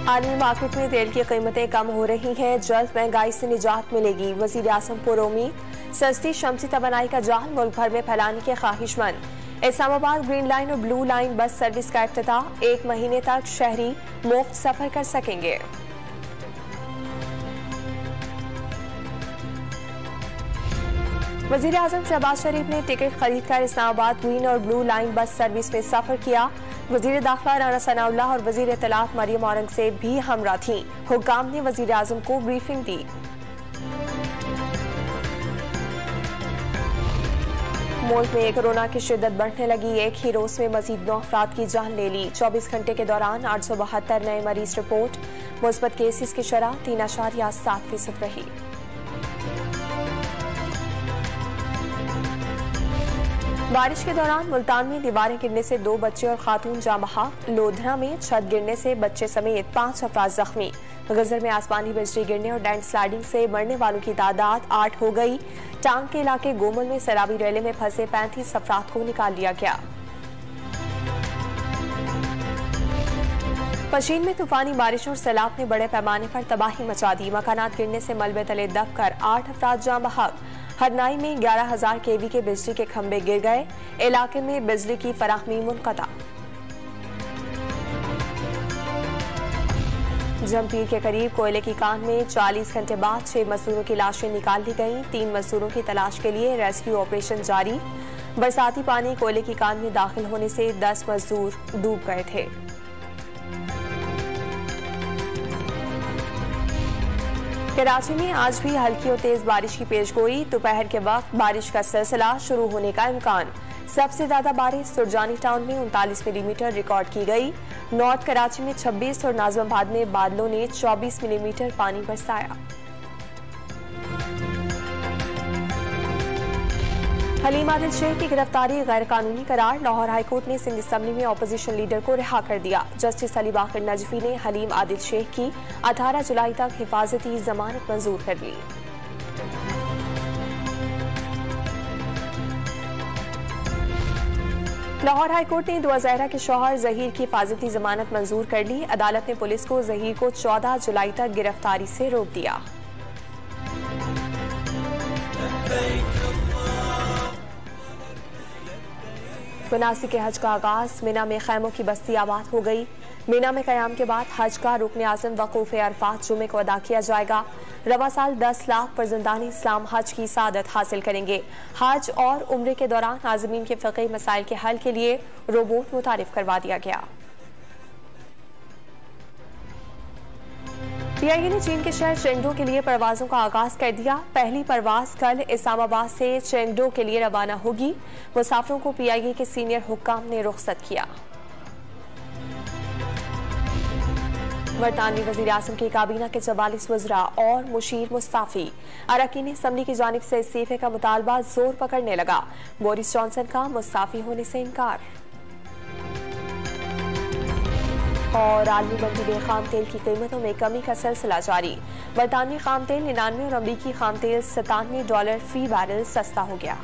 आलमी मार्केट में तेल की कीमतें कम हो रही हैं, जल्द महंगाई से निजात मिलेगी। वजीर आजम पुरोमी सस्ती शमसी तवानाई का जाल मुल्क भर में फैलाने के ख्वाहिशमंद। इस्लामाबाद ग्रीन लाइन और ब्लू लाइन बस सर्विस का इफ्तिताह, 1 महीने तक शहरी मुफ्त सफर कर सकेंगे। वजीर आजम शहबाज शरीफ ने टिकट खरीद कर इस्लामाबाद ग्रीन और ब्लू लाइन बस सर्विस में सफर किया। वजीर दाखिला राना सनाउल्लाह और वजीर इत्तलात मरियम औरंगजेब भी हमरा थीं। हुक्काम ने वजीर आजम को ब्रीफिंग दी। मुल्क में कोरोना की शिद्दत बढ़ने लगी। एक ही रोज में मजीद 9 अफराद की जान ले ली। 24 घंटे के दौरान 872 नए मरीज रिपोर्ट। मुस्बत केसेस की शरह 3.7% रही। बारिश के दौरान मुल्तान में दीवारें गिरने से 2 बच्चे और खातून जाँ बहक। लोधरा में छत गिरने से बच्चे समेत 5 अफराद जख्मी। गजर में आसमानी बिजली गिरने और लैंड स्लाइडिंग से मरने वालों की तादाद 8 हो गई। टांग के इलाके गोमल में सैलाबी रैले में फंसे 35 अफराद को निकाल लिया गया। पशीन में तूफानी बारिश और सैलाब ने बड़े पैमाने पर तबाही मचा दी। मकानात गिरने से मलबे तले दबकर 8 अफराद जाँ बहक। हरनाई में 11,000 केवी के बिजली के खंभे गिर गए। इलाके में बिजली की फराहमी मुनक़ता। जमपीर के करीब कोयले की कान में 40 घंटे बाद 6 मजदूरों की लाशें निकाल ली गईं। 3 मजदूरों की तलाश के लिए रेस्क्यू ऑपरेशन जारी। बरसाती पानी कोयले की कान में दाखिल होने से 10 मजदूर डूब गए थे। कराची में आज भी हल्की और तेज बारिश की पेशगोई। दोपहर के वक्त बारिश का सिलसिला शुरू होने का इम्कान। सबसे ज्यादा बारिश सुरजानी टाउन में 39 मिलीमीटर रिकॉर्ड की गई। नॉर्थ कराची में 26 और नाजमाबाद में बादलों ने 24 मिलीमीटर पानी बरसाया। हलीम आदिल शेख की गिरफ्तारी गैर कानूनी करार। लाहौर हाईकोर्ट ने सिंध असम्बली में अपोजिशन लीडर को रिहा कर दिया। जस्टिस अली बाकर नजफी ने हलीम आदिल शेख की 18 जुलाई तक हिफाजती जमानत मंजूर कर ली। लाहौर हाईकोर्ट ने 2 ज़हरा के शौहर जहीर की हिफाजती जमानत मंजूर कर ली। अदालत ने पुलिस को जहीर को 14 जुलाई तक गिरफ्तारी से रोक दिया। बनासी के हज का आगाज। मिना में खैमों की बस्ती आबाद हो गई। मिना में कयाम के बाद हज का रुकन आज़म वक़ूफ़ अरफात जुमे को अदा किया जाएगा। रवा साल 10 लाख फर्जंदानी इस्लाम हज की सादत हासिल करेंगे। हज और उम्रे के दौरान आज़मीन के फ़िक़ही मसाइल के हल के लिए रोबोट मुतारिफ करवा दिया गया। पीआईए ने चीन के शहर चेंगडू के लिए परवाजों का आगाज कर दिया। पहली परवाज कल इस्लामाबाद से चेंगडू के लिए रवाना होगी। मुसाफिरों को पीआईए के सीनियर हुक्काम ने रुख्सत किया। बरतानवी वज़ीर आज़म की काबीना के 44 वज़रा और मुशीर मुस्ताफी। अरकान असम्बली की जानिब से इस्तीफे का मुतालबा जोर पकड़ने लगा। बोरिस जॉनसन का मुस्ताफी होने से इनकार। और आलमी मंडी में खाम तेल की कीमतों में कमी का सिलसिला जारी। बरतानवी खाम तेल 99 और अमरीकी खाम तेल $97 फी बैरल सस्ता हो गया।